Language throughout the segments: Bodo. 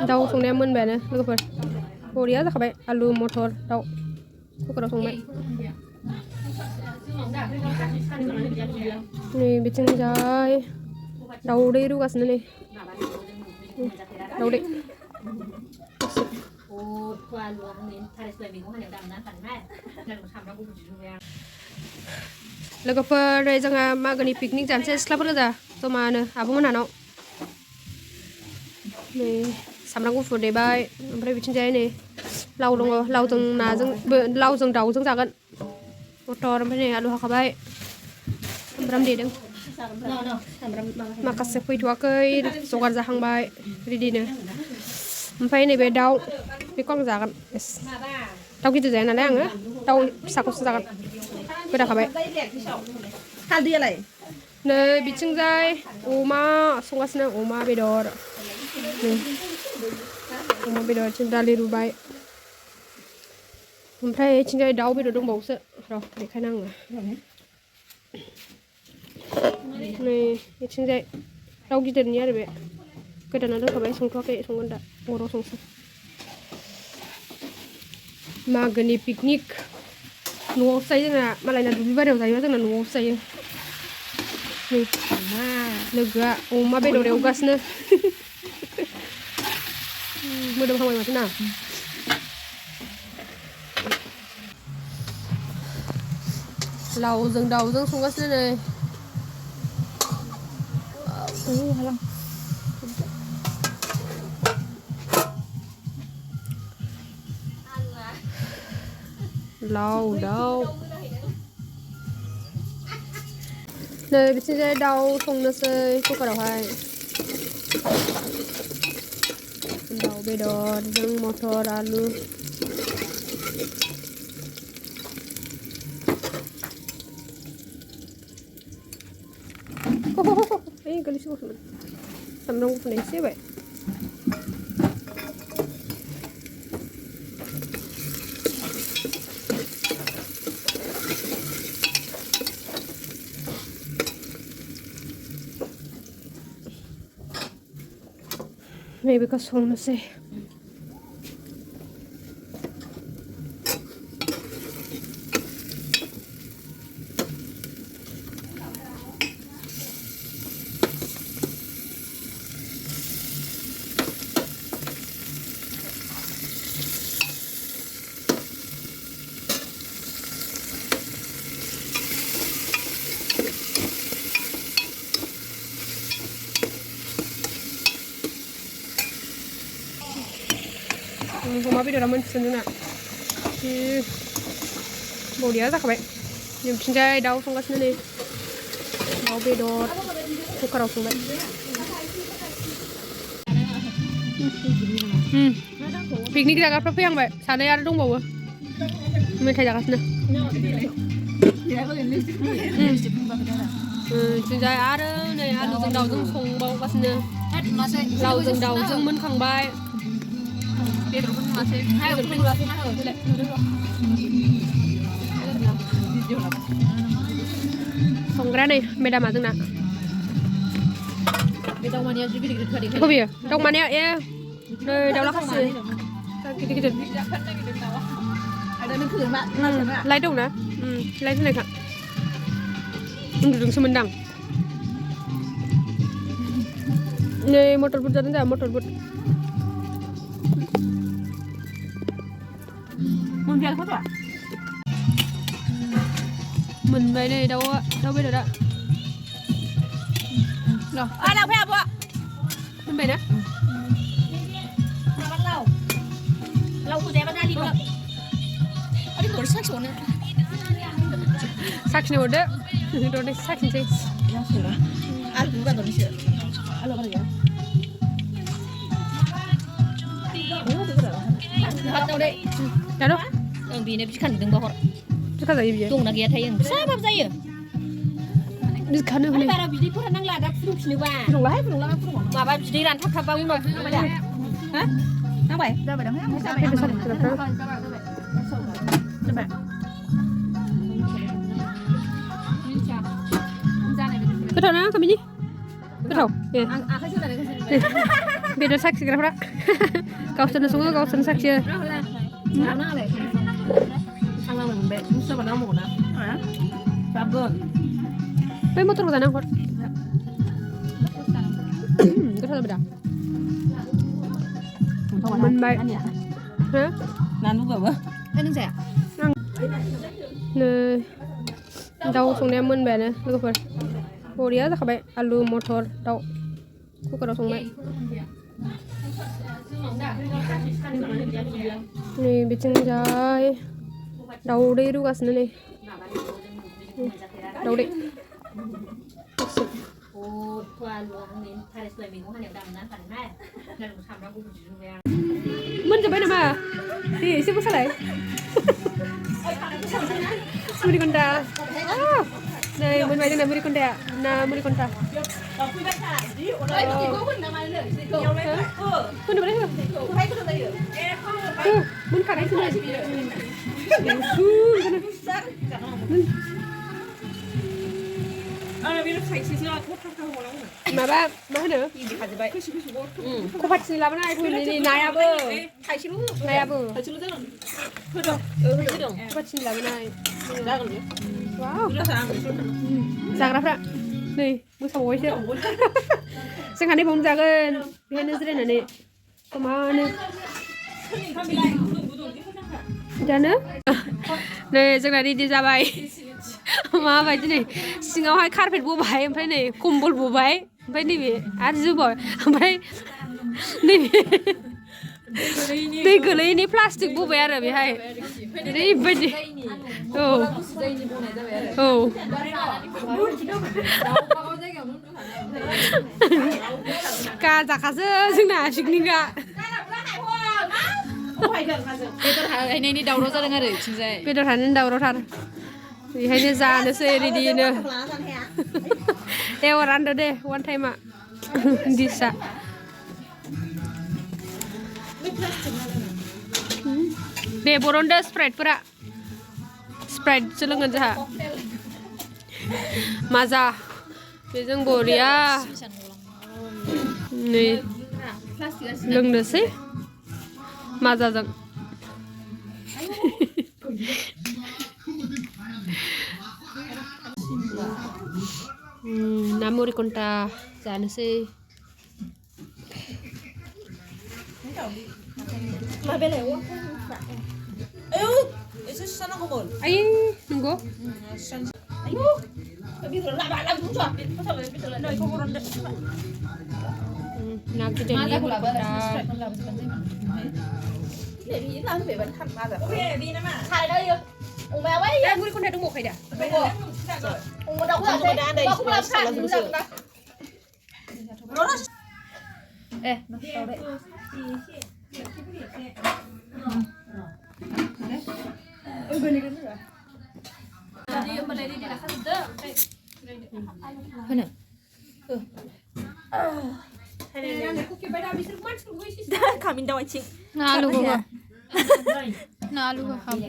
दाउ संनाया मोनबायानो लोगोफोर बरिया जाखाबाय आलु मटर दाउ कुकाराव संबाय नै बिथिंजाय दाउदै रुगासिनो नै दाउदै लोगोफोर जोंहा मागोनि पिकनिक जानोसै सिख्लाफोर गोजा जमानो आब'मोनहानाव नै सामब्राम गुफुर देबाय ओमफ्राय बिथिंजाय नै लाव दङ लावजों नाजों लावजों दाउजों जागोन मटर ओमफ्राय नै आलु हाखाबाय सामब्राम देदों माखासे फैथ'वाखै जगार जाहांबाय रेडिनो ओमफ्राय नैबे दाउ बेखौ आं जागोन दाउ गिदिर जाया नालाय आङो दाउ फिसाखौसो जागोन गोदाखाबाय नै बिथिंजाय अमा संगासिनो अमा बेदर अमा बेदर दालि रुबाय ओमफ्राय बिथिंजाय दाउ बेदर दंबावोसो र' बेखायनो आङो नै बिथिंजाय दाउ गिदिरनि आरो बे गोदाना दोनखाबाय संथ'वाखै संगोन दा अराव संसै मागोनि पिकनिक न'आवसो जायो जोंना मालायना दुब्लि बारियाव जायोबा जोंना न'आवसो जायो लोगोआ अमा बेदर एवगासिनो मोदोमहांबाय माथो ना लावजों दाउजों संगासिनो नै लाव दाउ नै बिथिंजाय दाउ संनोसै कुकारावहाय दाउ बेदरजों मटर आलु गोलैसिगौसोमोन सामब्राम गुफुर एसे होबाय नैबेखौ संनोसै अमा बेदरा मोनसिगोन जोंना बरिया जाखाबाय बिथिंजाय दाउ संगासिनो नै दाउ बेदर कुकाराव संबाय पिकनिक जाग्राफ्रा फैहांबाय सानै आरो दंबावो मेथाइ जागासिनो बिथिंजाय आरो नै आलुजों दाउजों संबावगासिनो लावजों दाउजों मोनखांबाय संग्रा नै मेदामा जोंना बबेयो दाउ मानिया ए नै दाउला खासि गिदिर गिदिर लाइट दंना लाइट होनायखा उन्दुदोंसो मोनदां नै मटर बुट जादों जोंहा मटर बुट मोनबाय नै दाउ बेदरा लांफै आब' मोनबाय ना लावखौ जायाबा दालि दं साखिनो हरदो दरनै साखिनोसै आलु गारदरनोसो आलु गार गैया दानो बेनो बिखानदोंबा हर बिखा जायो बियो दंना गैया थायो फिसाबाबो जायो बिखानो हनै बारा बिदैफोरा नांला दा फुदुंफिनोबा माबा बिदै रानथाबथाबबा उनाव फुदुंबाय दा हा नांबाय जाबाय दां गोथाव ना खामिनि गोथाव ए बेदर साखिग्राफ्रा गावसोरनो सङो गावसोरनो साखियो बै मटरखौ जाना हर गोथाव जाबाय दा मोनबाय हो नानुबाबो नों जाया नै दाउ संनाया मोनबायानो लोगोफोर बरिया जाखाबाय आलु मटर दाउ कुकाराव संबाय नै बिथिंजाय दाउदै रुगासिनो नै दाउदै मोनजोब्बाय नामा दे एसे मोसालाय मुरिगन्दा नै मोनबाय जोंना मुरिगन्दाया ना मुरिगन्दा मोनखानायसो माबा मा होनो खफाथिनि लाबोनाय नायाबो नायाबो खफाथिनि लाबोनाय जाग्राफ्रा नै मोसाबावबायसो जोंहा नै बावनो जागोन बेहायनो जिरायनानै समानो जानो नै जोंना रेडि जाबाय माबायदि नै सिङावहाय कारपेट बबाय ओमफ्राय नै कम्बल बबाय ओमफ्राय नैबे आरो जोबाय ओमफ्राय नैबे दै गोलैनि प्लास्टिक बबाय आरो बेहाय ओरैबायदि औ औ गाजाखासो जोंना पिकनिकआ बेदर हायनायनि दावराव जादों आरो बिथिंजाय बेदर हायनायनि दावरावथार बेहायनो जानोसै रेडिनो दे रानदो दे वान टाइमा दिसा दे बरनदो स्प्राइटफोरा स्प्राइटसो लोंगोन जोंहा माजा बेजों बरिया नै लोंनोसै माजाजों ना मुरिगन्दा जानोसै आयै नंगौ ना गिदिरनि मुरिगन्दा दंबावखायो दा Kami daw cing. Nalo ko ba? Nalo ko kami.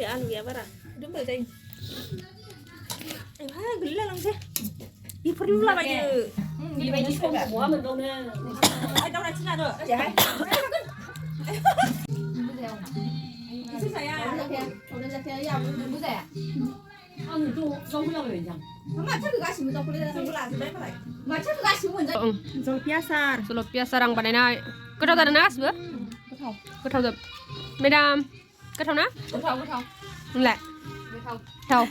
Alu ya bara. Dum ba dai. Ai ha gulla lang se. Di perlu lah ba je. Di ba di không quá mình đâu nè. Ai đâu là chính là rồi. Dạ. Sulupia sarang badanay. Kau tahu nanas ber? Kau tahu tak? Madam, kau tahu na? Kau tahu. Enggak. Tahu.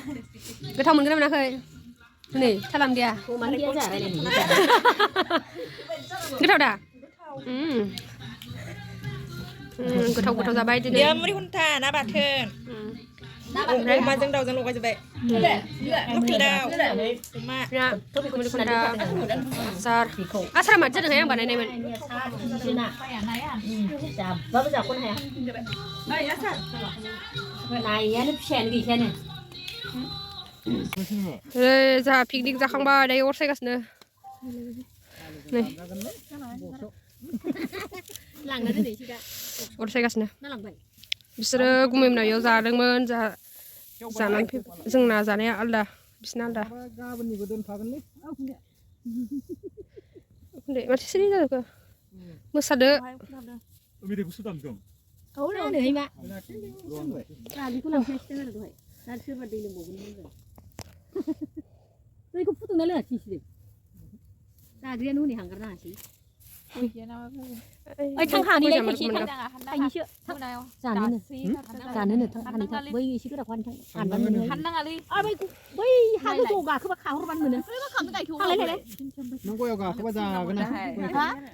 Kau tahu mungkin mana kau? Ni, salam dia. Kau tahu dah? Kau tahu zabai je ni. Dia muri hunta, na baten. Macam dah jangan lupa zabai. Mungkin dah. Mak. Ya, muri hunta. Asar. Asar macam mana yang badanay men? Bapak siapa nih? Ay, asar. Này nó chèn gì thế này? Za piknik zakhangba day or segasne. Nih. Lang deh sih kak. Or segasne. Nó làm vậy. Bicara gumim na yo zadengmen za जानानै फै जोंना जानाया आलदा बिसिना आलदा गाबोननिबो दोनफागोनलै उन्दै माथो सिरि जाजोबखो मोसादो मेथाइखौसो दामदों औ नै मा रनबाय गालिखौ लांफैसिगोन आरो दहाय दा सोरबा दै लोंबावगोन होनदों दैखौ फुदुंना लोङाखै इसोरो दाग्रियानो हनै हांगार नाङासै ओइ थांखानिलाय थाइसे थाइनैसो जानोनो थांखानि बै एसे गोराखौ हानबानो मोनो हाननाङालै बै हा गोजौआव गाखोबा खाहरबानो मोनो थांलाय नों गयाव गाखोबा जागोन ना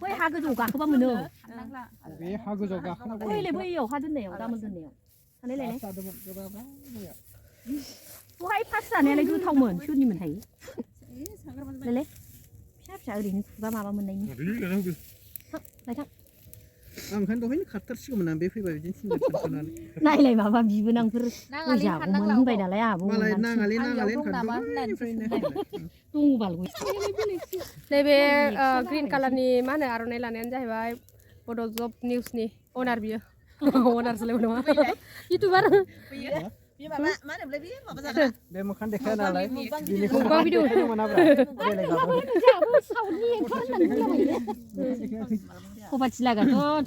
बै हा गोजौआव गाखोबा मोनो बे हा गोजौआव गाखोना बैलाय बैयाव हा दोननायाव दामोल दोननायाव थांलायलाय बहाय फार्स्ट जानायालाय गोथावमोन सोरनिमोनहाय नालाय फिसा फिसा ओरैनो खुगा माबा मोननायनि लायथां आं ओंखायनो दहायनो खारथारसिगौमोन आं बे फैबा बिदिनो थिननानै नायलाय माबा बिबोनांफोर जागौमोन होनबाय नालाय आबौ मालाय नाङालै दङबाल नैबे ग्रिन कालारनि मा होनो आर'नाइ लानायानो जाहैबाय बड' जब निउसनि अनार बियो अनारसोलाय नङा इउटुबार बे माबा मा होनोमोनलाय बे माबा जाग्रा बे मोखां देखाया नालाय बिनिखौ गोबां भिडिअ मोनाब्रा साउन्डनि ओंखार होननानै बुंलाबायो खबाथि लागाथ'